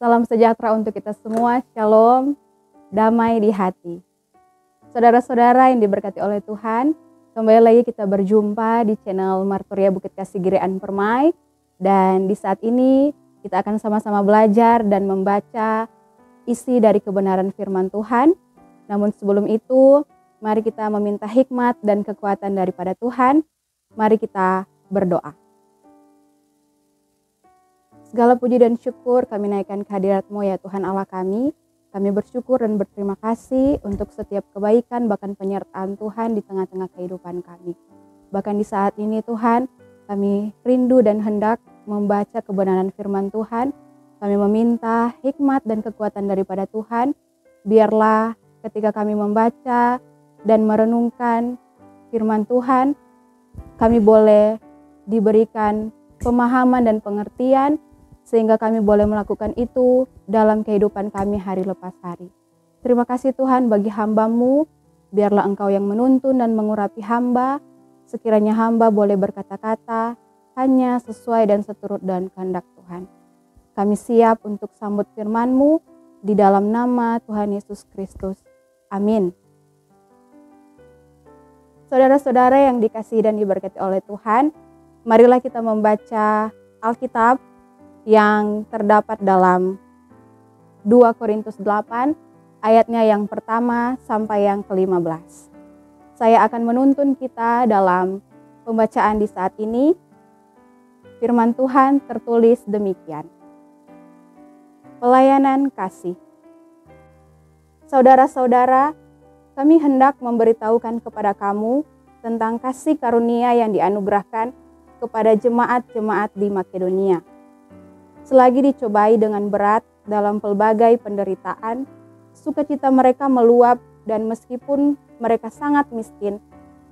Salam sejahtera untuk kita semua, shalom, damai di hati. Saudara-saudara yang diberkati oleh Tuhan, kembali lagi kita berjumpa di channel Martoria Bukit Kasih Girean Permai. Dan di saat ini kita akan sama-sama belajar dan membaca isi dari kebenaran firman Tuhan. Namun sebelum itu, mari kita meminta hikmat dan kekuatan daripada Tuhan. Mari kita berdoa. Segala puji dan syukur kami naikkan kehadirat-Mu ya Tuhan Allah kami. Kami bersyukur dan berterima kasih untuk setiap kebaikan bahkan penyertaan Tuhan di tengah-tengah kehidupan kami. Bahkan di saat ini Tuhan, kami rindu dan hendak membaca kebenaran firman Tuhan. Kami meminta hikmat dan kekuatan daripada Tuhan. Biarlah ketika kami membaca dan merenungkan firman Tuhan, kami boleh diberikan pemahaman dan pengertian sehingga kami boleh melakukan itu dalam kehidupan kami hari lepas hari. Terima kasih Tuhan bagi hamba-Mu, biarlah Engkau yang menuntun dan mengurapi hamba, sekiranya hamba boleh berkata-kata hanya sesuai dan seturut dengan kehendak Tuhan. Kami siap untuk sambut firman-Mu di dalam nama Tuhan Yesus Kristus. Amin. Saudara-saudara yang dikasihi dan diberkati oleh Tuhan, marilah kita membaca Alkitab yang terdapat dalam 2 Korintus 8 ayatnya yang pertama sampai yang ke-15. Saya akan menuntun kita dalam pembacaan di saat ini. Firman Tuhan tertulis demikian. Pelayanan kasih. Saudara-saudara, kami hendak memberitahukan kepada kamu tentang kasih karunia yang dianugerahkan kepada jemaat-jemaat di Makedonia. Selagi dicobai dengan berat dalam pelbagai penderitaan, sukacita mereka meluap dan meskipun mereka sangat miskin,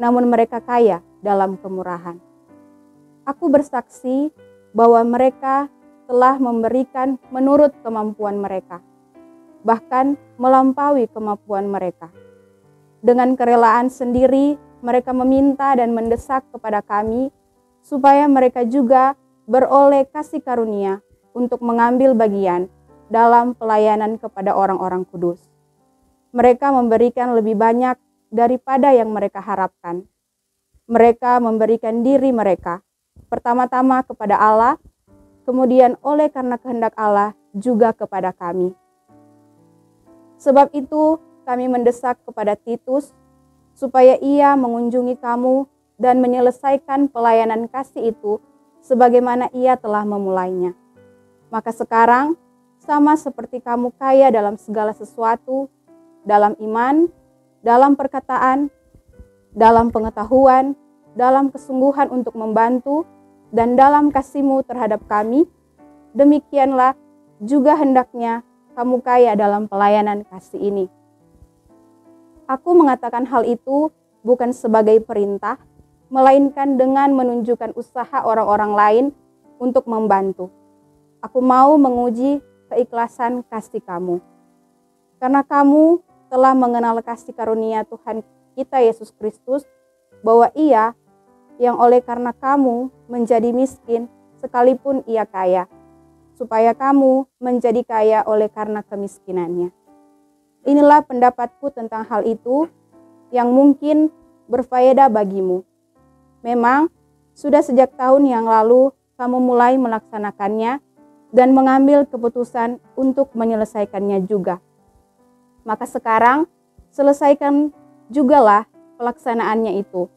namun mereka kaya dalam kemurahan. Aku bersaksi bahwa mereka telah memberikan menurut kemampuan mereka, bahkan melampaui kemampuan mereka. Dengan kerelaan sendiri, mereka meminta dan mendesak kepada kami supaya mereka juga beroleh kasih karunia untuk mengambil bagian dalam pelayanan kepada orang-orang kudus. Mereka memberikan lebih banyak daripada yang mereka harapkan. Mereka memberikan diri mereka, pertama-tama kepada Allah, kemudian oleh karena kehendak Allah juga kepada kami. Sebab itu kami mendesak kepada Titus, supaya ia mengunjungi kamu dan menyelesaikan pelayanan kasih itu sebagaimana ia telah memulainya. Maka sekarang, sama seperti kamu kaya dalam segala sesuatu, dalam iman, dalam perkataan, dalam pengetahuan, dalam kesungguhan untuk membantu, dan dalam kasih-Mu terhadap kami, demikianlah juga hendaknya kamu kaya dalam pelayanan kasih ini. Aku mengatakan hal itu bukan sebagai perintah, melainkan dengan menunjukkan usaha orang-orang lain untuk membantu. Aku mau menguji keikhlasan kasih kamu. Karena kamu telah mengenal kasih karunia Tuhan kita Yesus Kristus, bahwa Ia yang oleh karena kamu menjadi miskin sekalipun Ia kaya, supaya kamu menjadi kaya oleh karena kemiskinannya. Inilah pendapatku tentang hal itu yang mungkin berfaedah bagimu. Memang sudah sejak tahun yang lalu kamu mulai melaksanakannya dan mengambil keputusan untuk menyelesaikannya juga. Maka sekarang selesaikan jugalah pelaksanaannya itu.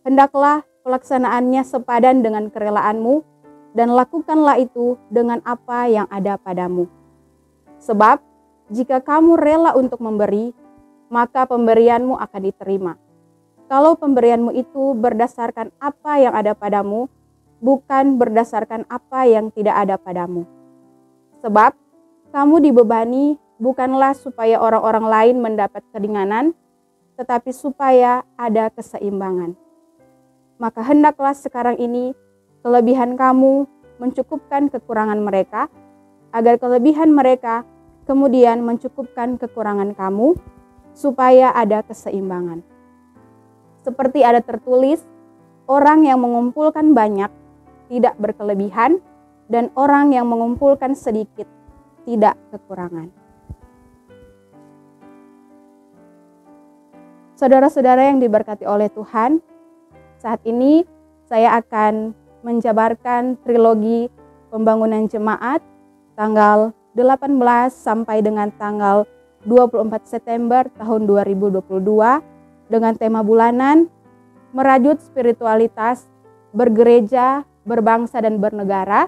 Hendaklah pelaksanaannya sepadan dengan kerelaanmu dan lakukanlah itu dengan apa yang ada padamu. Sebab jika kamu rela untuk memberi, maka pemberianmu akan diterima. Kalau pemberianmu itu berdasarkan apa yang ada padamu, bukan berdasarkan apa yang tidak ada padamu. Sebab kamu dibebani bukanlah supaya orang-orang lain mendapat keringanan, tetapi supaya ada keseimbangan. Maka hendaklah sekarang ini kelebihan kamu mencukupkan kekurangan mereka, agar kelebihan mereka kemudian mencukupkan kekurangan kamu, supaya ada keseimbangan. Seperti ada tertulis, orang yang mengumpulkan banyak tidak berkelebihan, dan orang yang mengumpulkan sedikit tidak kekurangan. Saudara-saudara yang diberkati oleh Tuhan, saat ini saya akan menjabarkan trilogi pembangunan jemaat tanggal 18 sampai dengan tanggal 24 September tahun 2022 dengan tema bulanan merajut spiritualitas, bergereja, berbangsa dan bernegara,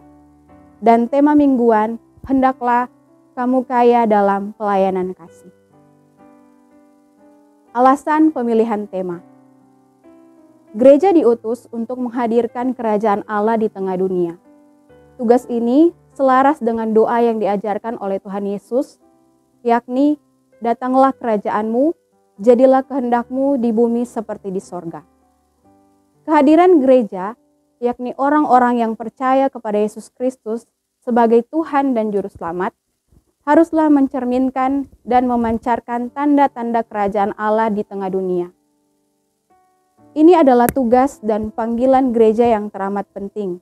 dan tema mingguan hendaklah kamu kaya dalam pelayanan kasih. Alasan pemilihan tema. Gereja diutus untuk menghadirkan kerajaan Allah di tengah dunia. Tugas ini selaras dengan doa yang diajarkan oleh Tuhan Yesus, yakni datanglah kerajaanmu, jadilah kehendakmu di bumi seperti di sorga. Kehadiran gereja, yakni orang-orang yang percaya kepada Yesus Kristus sebagai Tuhan dan Juru Selamat, haruslah mencerminkan dan memancarkan tanda-tanda kerajaan Allah di tengah dunia. Ini adalah tugas dan panggilan gereja yang teramat penting,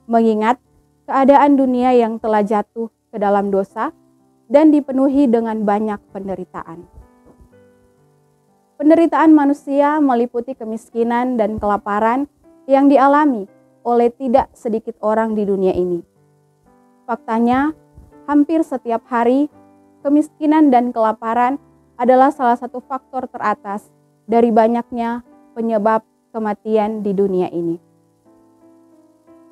mengingat keadaan dunia yang telah jatuh ke dalam dosa dan dipenuhi dengan banyak penderitaan. Penderitaan manusia meliputi kemiskinan dan kelaparan yang dialami oleh tidak sedikit orang di dunia ini. Faktanya, hampir setiap hari, kemiskinan dan kelaparan adalah salah satu faktor teratas dari banyaknya penyebab kematian di dunia ini.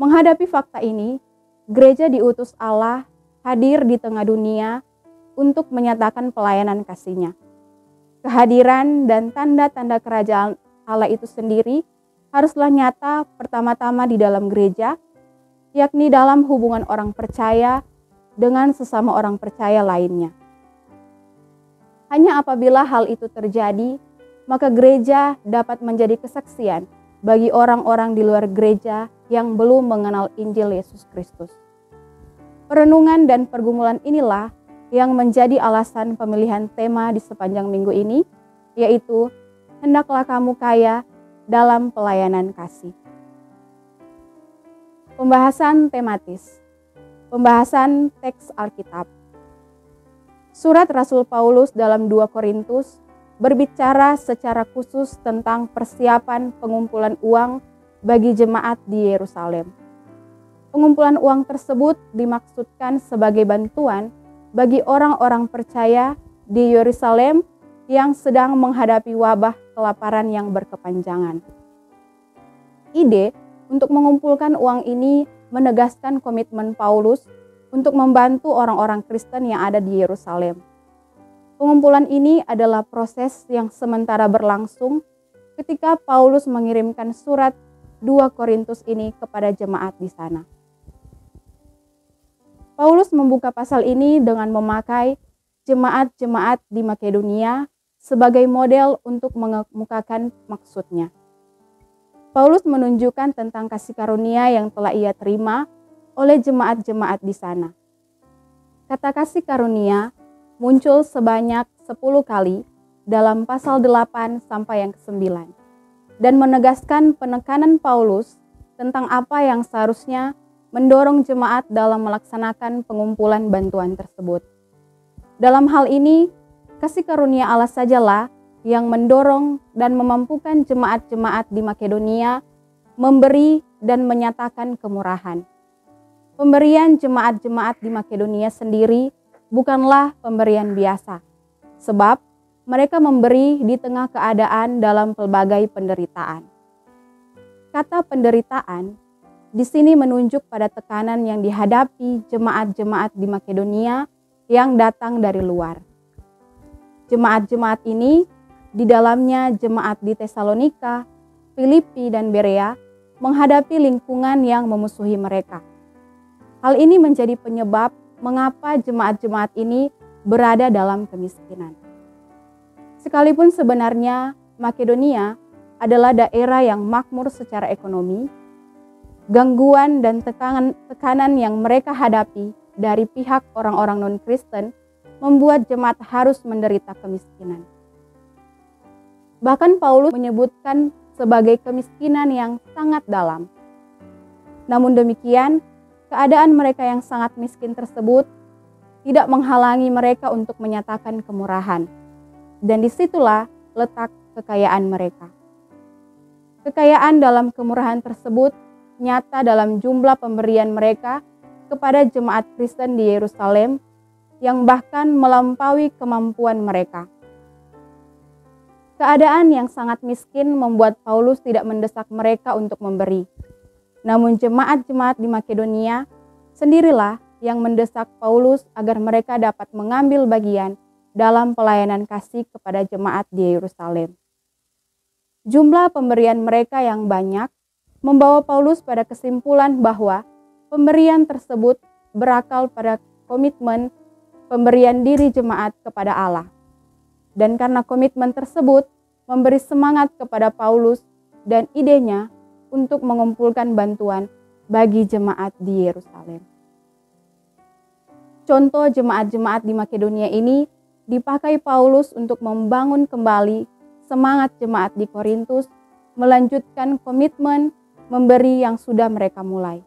Menghadapi fakta ini, gereja diutus Allah hadir di tengah dunia untuk menyatakan pelayanan kasih-Nya. Kehadiran dan tanda-tanda kerajaan Allah itu sendiri haruslah nyata pertama-tama di dalam gereja, yakni dalam hubungan orang percaya dengan sesama orang percaya lainnya. Hanya apabila hal itu terjadi, maka gereja dapat menjadi kesaksian bagi orang-orang di luar gereja yang belum mengenal Injil Yesus Kristus. Perenungan dan pergumulan inilah yang menjadi alasan pemilihan tema di sepanjang minggu ini, yaitu hendaklah kamu kaya dalam pelayanan kasih. Pembahasan tematis. Pembahasan teks Alkitab. Surat Rasul Paulus dalam 2 Korintus berbicara secara khusus tentang persiapan pengumpulan uang bagi jemaat di Yerusalem. Pengumpulan uang tersebut dimaksudkan sebagai bantuan bagi orang-orang percaya di Yerusalem yang sedang menghadapi wabah kelaparan yang berkepanjangan. Ide untuk mengumpulkan uang ini menegaskan komitmen Paulus untuk membantu orang-orang Kristen yang ada di Yerusalem. Pengumpulan ini adalah proses yang sementara berlangsung ketika Paulus mengirimkan surat 2 Korintus ini kepada jemaat di sana. Paulus membuka pasal ini dengan memakai jemaat-jemaat di Makedonia sebagai model untuk mengemukakan maksudnya. Paulus menunjukkan tentang kasih karunia yang telah ia terima oleh jemaat-jemaat di sana. Kata kasih karunia muncul sebanyak 10 kali dalam pasal 8 sampai yang ke-9 dan menegaskan penekanan Paulus tentang apa yang seharusnya mendorong jemaat dalam melaksanakan pengumpulan bantuan tersebut. Dalam hal ini, kasih karunia Allah sajalah yang mendorong dan memampukan jemaat-jemaat di Makedonia memberi dan menyatakan kemurahan. Pemberian jemaat-jemaat di Makedonia sendiri bukanlah pemberian biasa, sebab mereka memberi di tengah keadaan dalam pelbagai penderitaan. Kata penderitaan di sini menunjuk pada tekanan yang dihadapi jemaat-jemaat di Makedonia yang datang dari luar. Jemaat-jemaat ini, di dalamnya jemaat di Tesalonika, Filipi, dan Berea, menghadapi lingkungan yang memusuhi mereka. Hal ini menjadi penyebab mengapa jemaat-jemaat ini berada dalam kemiskinan. Sekalipun sebenarnya Makedonia adalah daerah yang makmur secara ekonomi, gangguan dan tekanan yang mereka hadapi dari pihak orang-orang non-Kristen membuat jemaat harus menderita kemiskinan. Bahkan Paulus menyebutkan sebagai kemiskinan yang sangat dalam. Namun demikian, keadaan mereka yang sangat miskin tersebut tidak menghalangi mereka untuk menyatakan kemurahan. Dan disitulah letak kekayaan mereka. Kekayaan dalam kemurahan tersebut nyata dalam jumlah pemberian mereka kepada jemaat Kristen di Yerusalem yang bahkan melampaui kemampuan mereka. Keadaan yang sangat miskin membuat Paulus tidak mendesak mereka untuk memberi. Namun jemaat-jemaat di Makedonia sendirilah yang mendesak Paulus agar mereka dapat mengambil bagian dalam pelayanan kasih kepada jemaat di Yerusalem. Jumlah pemberian mereka yang banyak membawa Paulus pada kesimpulan bahwa pemberian tersebut berakal pada komitmen pemberian diri jemaat kepada Allah. Dan karena komitmen tersebut memberi semangat kepada Paulus dan idenya untuk mengumpulkan bantuan bagi jemaat di Yerusalem. Contoh jemaat-jemaat di Makedonia ini dipakai Paulus untuk membangun kembali semangat jemaat di Korintus, melanjutkan komitmen memberi yang sudah mereka mulai.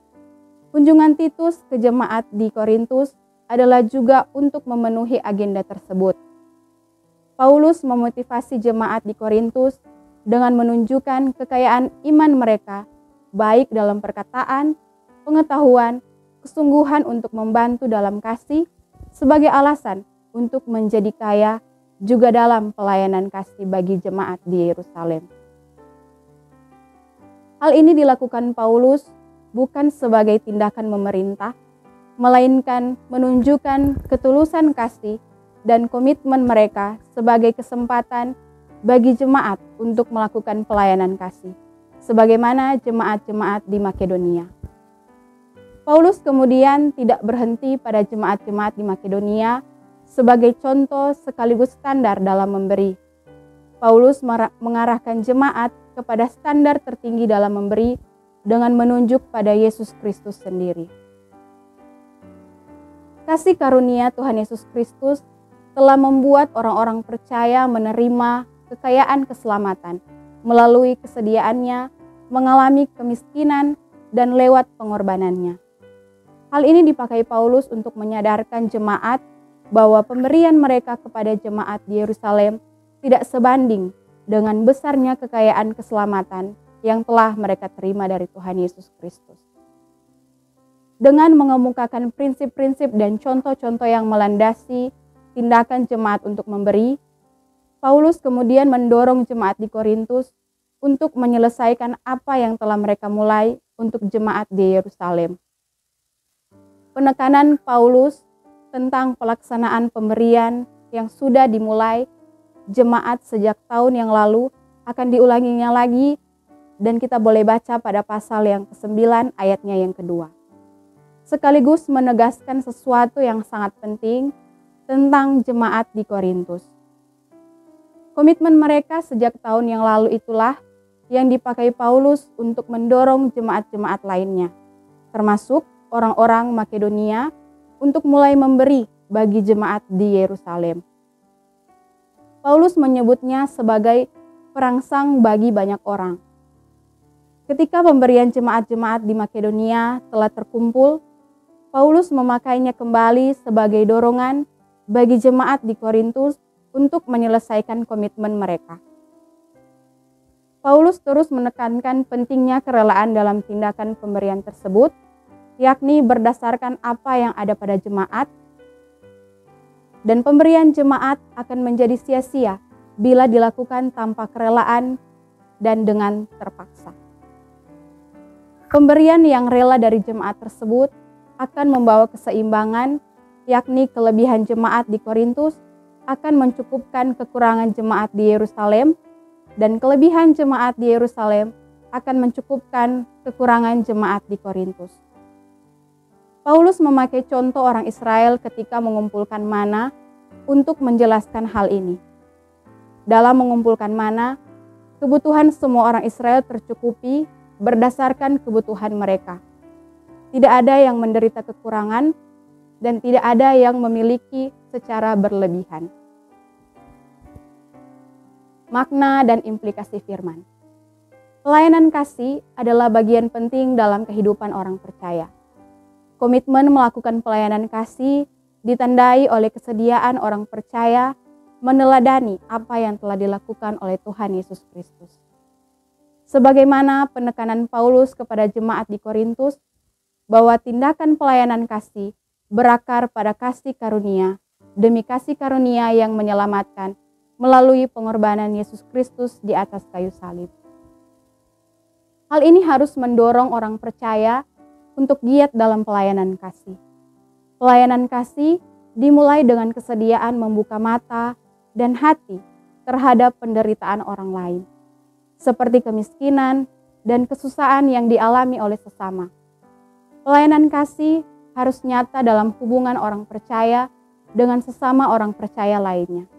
Kunjungan Titus ke jemaat di Korintus adalah juga untuk memenuhi agenda tersebut. Paulus memotivasi jemaat di Korintus dengan menunjukkan kekayaan iman mereka, baik dalam perkataan, pengetahuan, kesungguhan untuk membantu dalam kasih, sebagai alasan untuk menjadi kaya juga dalam pelayanan kasih bagi jemaat di Yerusalem. Hal ini dilakukan Paulus bukan sebagai tindakan memerintah, melainkan menunjukkan ketulusan kasih dan komitmen mereka sebagai kesempatan bagi jemaat untuk melakukan pelayanan kasih, sebagaimana jemaat-jemaat di Makedonia. Paulus kemudian tidak berhenti pada jemaat-jemaat di Makedonia sebagai contoh sekaligus standar dalam memberi. Paulus mengarahkan jemaat kepada standar tertinggi dalam memberi dengan menunjuk pada Yesus Kristus sendiri. Kasih karunia Tuhan Yesus Kristus telah membuat orang-orang percaya menerima kekayaan keselamatan melalui kesediaannya, mengalami kemiskinan, dan lewat pengorbanannya. Hal ini dipakai Paulus untuk menyadarkan jemaat bahwa pemberian mereka kepada jemaat di Yerusalem tidak sebanding dengan besarnya kekayaan keselamatan yang telah mereka terima dari Tuhan Yesus Kristus. Dengan mengemukakan prinsip-prinsip dan contoh-contoh yang melandasi tindakan jemaat untuk memberi, Paulus kemudian mendorong jemaat di Korintus untuk menyelesaikan apa yang telah mereka mulai untuk jemaat di Yerusalem. Penekanan Paulus tentang pelaksanaan pemberian yang sudah dimulai jemaat sejak tahun yang lalu akan diulanginya lagi, dan kita boleh baca pada pasal yang ke-9 ayatnya yang kedua. Sekaligus menegaskan sesuatu yang sangat penting tentang jemaat di Korintus. Komitmen mereka sejak tahun yang lalu itulah yang dipakai Paulus untuk mendorong jemaat-jemaat lainnya, termasuk orang-orang Makedonia, untuk mulai memberi bagi jemaat di Yerusalem. Paulus menyebutnya sebagai perangsang bagi banyak orang. Ketika pemberian jemaat-jemaat di Makedonia telah terkumpul, Paulus memakainya kembali sebagai dorongan bagi jemaat di Korintus untuk menyelesaikan komitmen mereka. Paulus terus menekankan pentingnya kerelaan dalam tindakan pemberian tersebut, yakni berdasarkan apa yang ada pada jemaat, dan pemberian jemaat akan menjadi sia-sia bila dilakukan tanpa kerelaan dan dengan terpaksa. Pemberian yang rela dari jemaat tersebut akan membawa keseimbangan, yakni kelebihan jemaat di Korintus akan mencukupkan kekurangan jemaat di Yerusalem, dan kelebihan jemaat di Yerusalem akan mencukupkan kekurangan jemaat di Korintus. Paulus memakai contoh orang Israel ketika mengumpulkan mana untuk menjelaskan hal ini. Dalam mengumpulkan mana, kebutuhan semua orang Israel tercukupi berdasarkan kebutuhan mereka. Tidak ada yang menderita kekurangan dan tidak ada yang memiliki secara berlebihan. Makna dan implikasi firman. Pelayanan kasih adalah bagian penting dalam kehidupan orang percaya. Komitmen melakukan pelayanan kasih ditandai oleh kesediaan orang percaya meneladani apa yang telah dilakukan oleh Tuhan Yesus Kristus. Sebagaimana penekanan Paulus kepada jemaat di Korintus, bahwa tindakan pelayanan kasih berakar pada kasih karunia, demi kasih karunia yang menyelamatkan melalui pengorbanan Yesus Kristus di atas kayu salib. Hal ini harus mendorong orang percaya untuk giat dalam pelayanan kasih. Pelayanan kasih dimulai dengan kesediaan membuka mata dan hati terhadap penderitaan orang lain, seperti kemiskinan dan kesusahan yang dialami oleh sesama. Pelayanan kasih harus nyata dalam hubungan orang percaya dengan sesama orang percaya lainnya,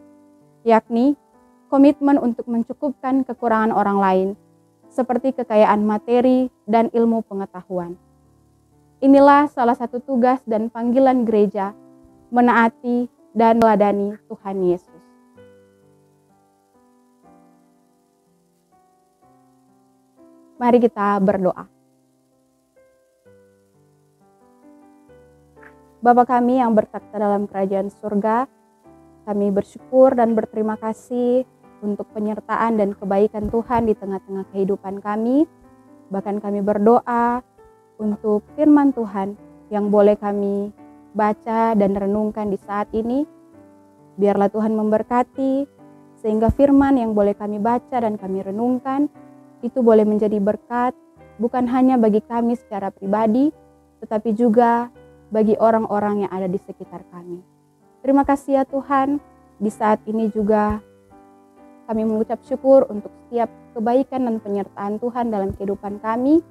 yakni komitmen untuk mencukupkan kekurangan orang lain, seperti kekayaan materi dan ilmu pengetahuan. Inilah salah satu tugas dan panggilan gereja, menaati dan meladani Tuhan Yesus. Mari kita berdoa. Bapa kami yang bertakhta dalam kerajaan surga, kami bersyukur dan berterima kasih untuk penyertaan dan kebaikan Tuhan di tengah-tengah kehidupan kami. Bahkan kami berdoa untuk firman Tuhan yang boleh kami baca dan renungkan di saat ini. Biarlah Tuhan memberkati sehingga firman yang boleh kami baca dan kami renungkan itu boleh menjadi berkat bukan hanya bagi kami secara pribadi, tetapi juga bagi orang-orang yang ada di sekitar kami. Terima kasih ya Tuhan, di saat ini juga kami mengucap syukur untuk setiap kebaikan dan penyertaan Tuhan dalam kehidupan kami,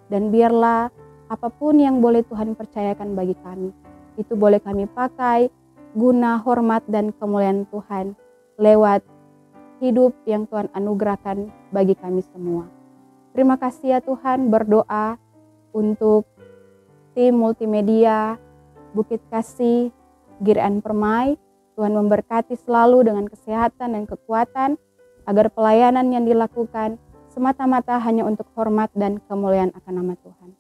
dan biarlah apapun yang boleh Tuhan percayakan bagi kami, itu boleh kami pakai guna hormat dan kemuliaan Tuhan lewat hidup yang Tuhan anugerahkan bagi kami semua. Terima kasih ya Tuhan, berdoa untuk tim multimedia Bukit Kasih Girian Permai. Tuhan memberkati selalu dengan kesehatan dan kekuatan agar pelayanan yang dilakukan semata-mata hanya untuk hormat dan kemuliaan akan nama Tuhan.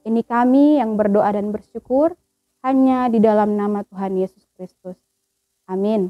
Ini kami yang berdoa dan bersyukur hanya di dalam nama Tuhan Yesus Kristus. Amin.